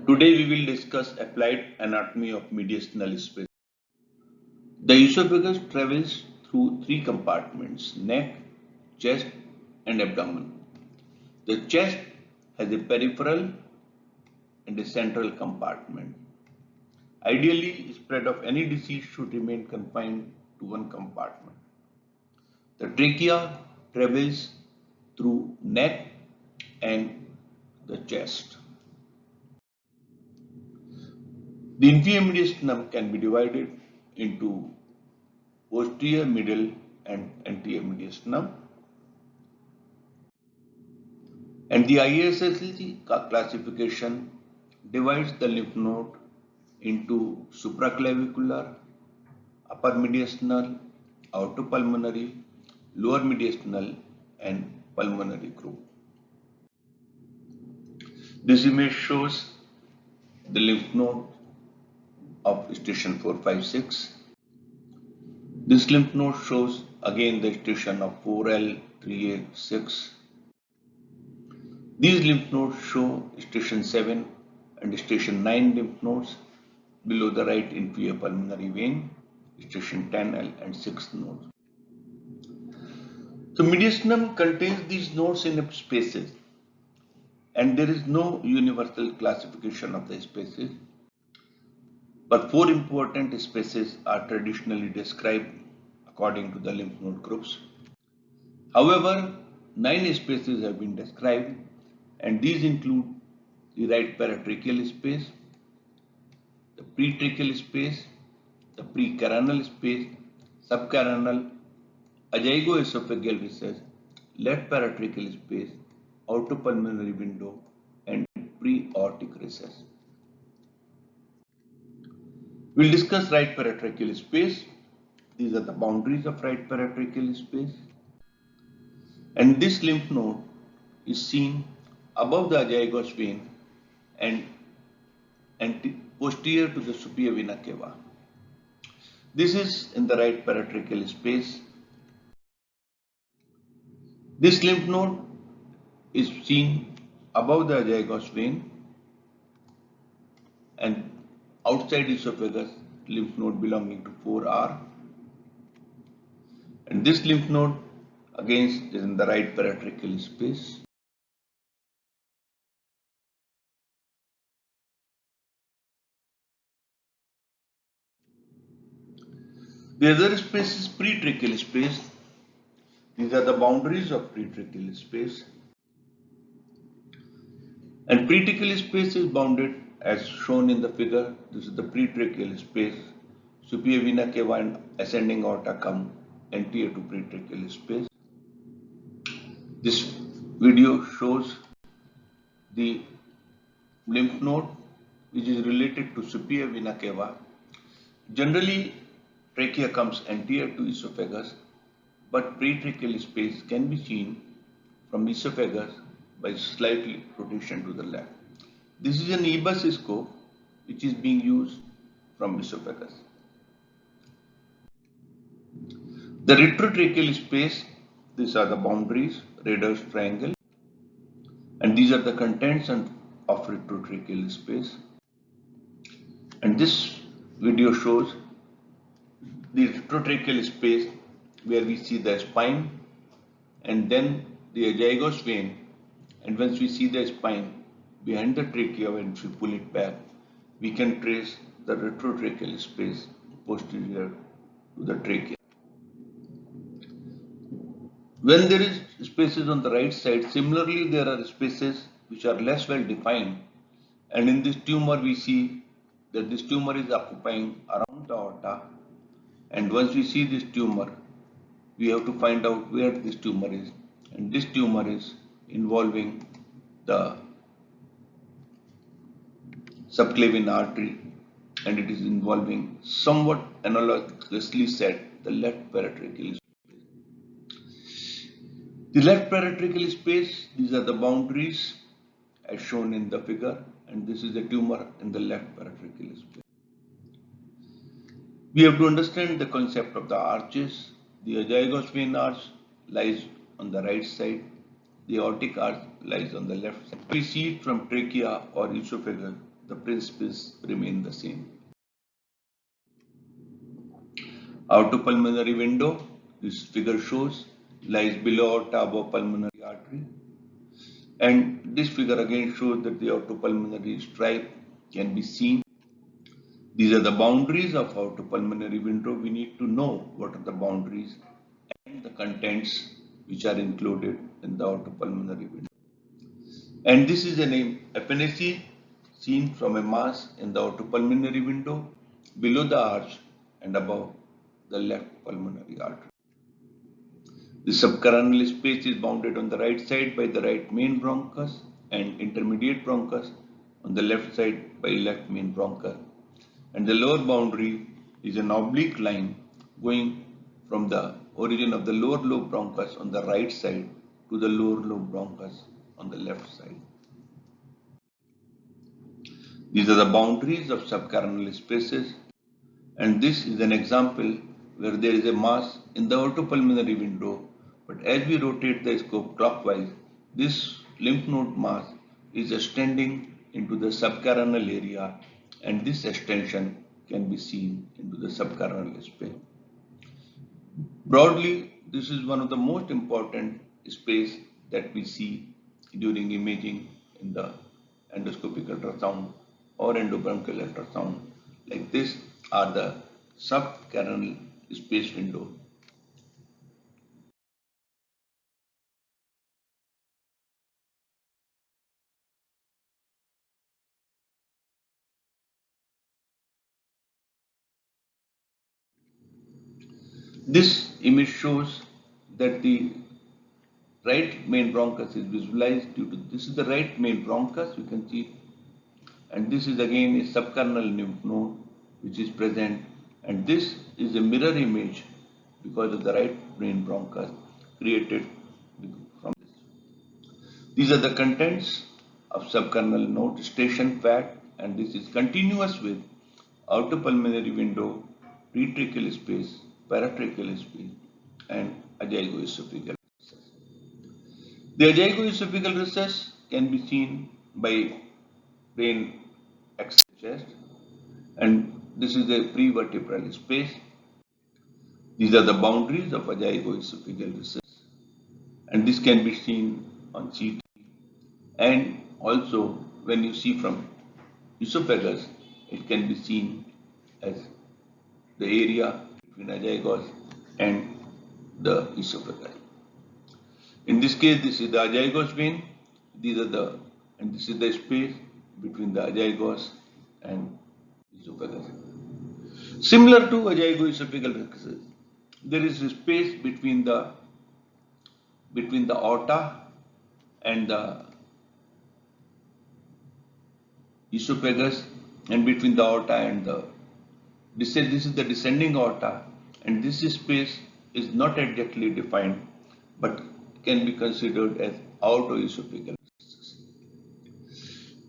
Today we will discuss applied anatomy of mediastinal space. The esophagus travels through three compartments: neck, chest, and abdomen. The chest has a peripheral and a central compartment. Ideally, spread of any disease should remain confined to one compartment. The trachea travels through neck and the chest. The inferior mediastinum can be divided into posterior, middle, and anterior mediastinum. And the IASSLG classification divides the lymph node into supraclavicular, upper mediastinal, aortopulmonary, lower mediastinal, and pulmonary group. This image shows the lymph node of station 456. This lymph node shows again the station of 4L, 3A, 6. These lymph nodes show station 7 and station 9 lymph nodes below the right inferior pulmonary vein, station 10L and 6 nodes. The mediastinum contains these nodes in spaces, and there is no universal classification of the spaces, but 4 important spaces are traditionally described according to the lymph node groups. However, 9 spaces have been described, and these include the right paratracheal space, the pretracheal space, the precarinal space, subcarinal, azygoesophageal recess, left paratracheal space, aortopulmonary window, and pre-aortic recess. We'll discuss right paratracheal space. These are the boundaries of right paratracheal space. And this lymph node is seen above the azygos vein and posterior to the superior vena cava. This is in the right paratracheal space. This lymph node is seen above the azygos vein and outside esophagus lymph node belonging to 4R. And this lymph node again is in the right paratracheal space. The other space is pretracheal space. These are the boundaries of pretracheal space. And pretracheal space is bounded as shown in the figure. This is the pretracheal space. Superior vena cava and ascending aorta come anterior to pretracheal space. This video shows the lymph node which is related to superior vena cava. Generally, trachea comes anterior to esophagus, but pretracheal space can be seen from esophagus by slightly rotation to the left. This is an EBUS scope which is being used from esophagus. The retrotracheal space, these are the boundaries, Radar's triangle, and these are the contents of retrotracheal space. And this video shows the retrotracheal space where we see the spine and then the azygos vein, and once we see the spine behind the trachea, when we pull it back, we can trace the retrotracheal space posterior to the trachea. When there is spaces on the right side, similarly there are spaces which are less well defined, and in this tumor we see that this tumor is occupying around the aorta, and once we see this tumor, we have to find out where this tumor is, and this tumor is involving the subclavian artery, and it is involving somewhat analogously said the left paratracheal space. The left paratracheal space, these are the boundaries as shown in the figure, and this is the tumor in the left paratracheal space. We have to understand the concept of the arches. The azygos vein arch lies on the right side, the aortic arch lies on the left side. We see it from trachea or esophagus, the principles remain the same. Aortopulmonary window, this figure shows, lies below aorta above pulmonary artery. And this figure again shows that the aortopulmonary stripe can be seen. These are the boundaries of aortopulmonary window. We need to know what are the boundaries and the contents which are included in the aortopulmonary window. And this is an appendice seen from a mass in the aortopulmonary window below the arch and above the left pulmonary artery. The subcarinal space is bounded on the right side by the right main bronchus and intermediate bronchus, on the left side by left main bronchus. And the lower boundary is an oblique line going from the origin of the lower lobe bronchus on the right side to the lower lobe bronchus on the left side. These are the boundaries of subcarinal spaces, and this is an example where there is a mass in the aortopulmonary window, but as we rotate the scope clockwise, this lymph node mass is extending into the subcarinal area, and this extension can be seen into the subcarinal space. Broadly, this is one of the most important space that we see during imaging in the endoscopic ultrasound or endobronchial ultrasound. Like this are the subcarinal space window. This image shows that the right main bronchus is visualized due to this is the right main bronchus, you can see, and this is again a subcarinal lymph node which is present, and this is a mirror image because of the right main bronchus created from this. These are the contents of subcarinal node, station fat, and this is continuous with aortopulmonary window, pretracheal space, paratracheal space, and azygoesophageal recess. The azygoesophageal recess can be seen by brain X chest, and this is a prevertebral space. These are the boundaries of azygoesophageal recess, and this can be seen on CT, and also when you see from esophagus, it can be seen as the area between azygos and the esophagus. In this case, this is the azygos vein. And this is the space between the azygos and esophagus. Similar to azygoesophageal recesses, there is a space between the aorta and the esophagus, and between the aorta and this is the descending aorta, and this space is not exactly defined but can be considered as aortoesophageal recesses.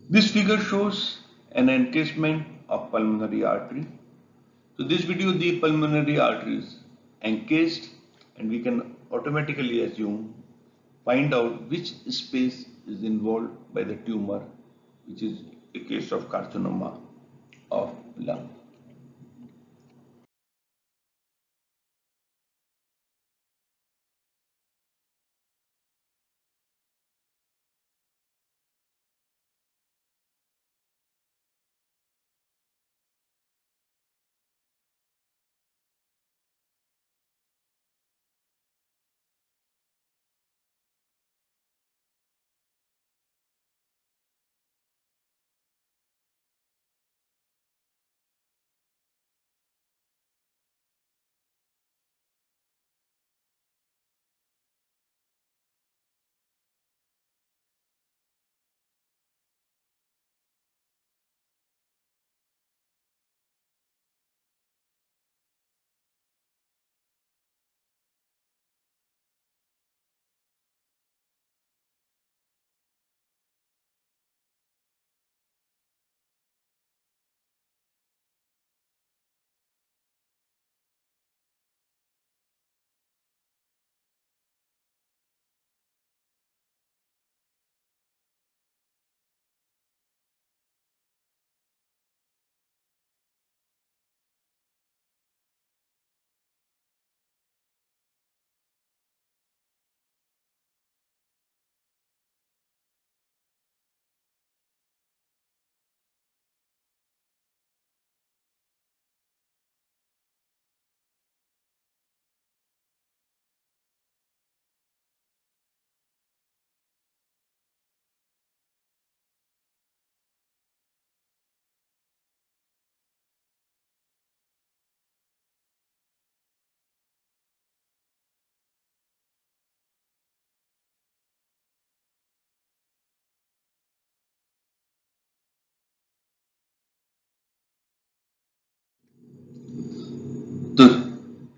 This figure shows an encasement of pulmonary artery. So this video, the pulmonary artery is encased, and we can automatically find out which space is involved by the tumor, which is a case of carcinoma of lung.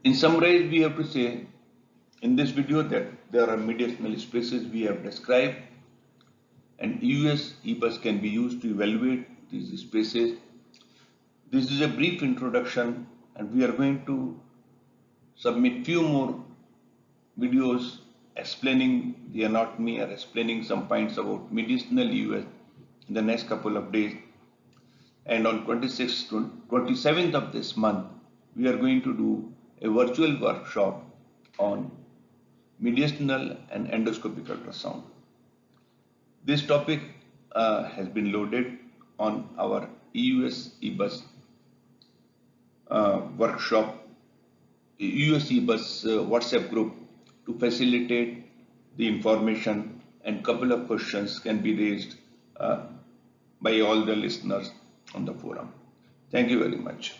In summary, we have to say in this video that there are mediastinal spaces we have described, and EUS EBUS can be used to evaluate these spaces. This is a brief introduction, and we are going to submit few more videos explaining the anatomy or explaining some points about mediastinal EUS in the next couple of days. And on 26th to 27th of this month, we are going to do a virtual workshop on mediastinal and endoscopic ultrasound. This topic has been loaded on our EUS EBUS workshop, EUS EBUS WhatsApp group to facilitate the information, and couple of questions can be raised by all the listeners on the forum. Thank you very much.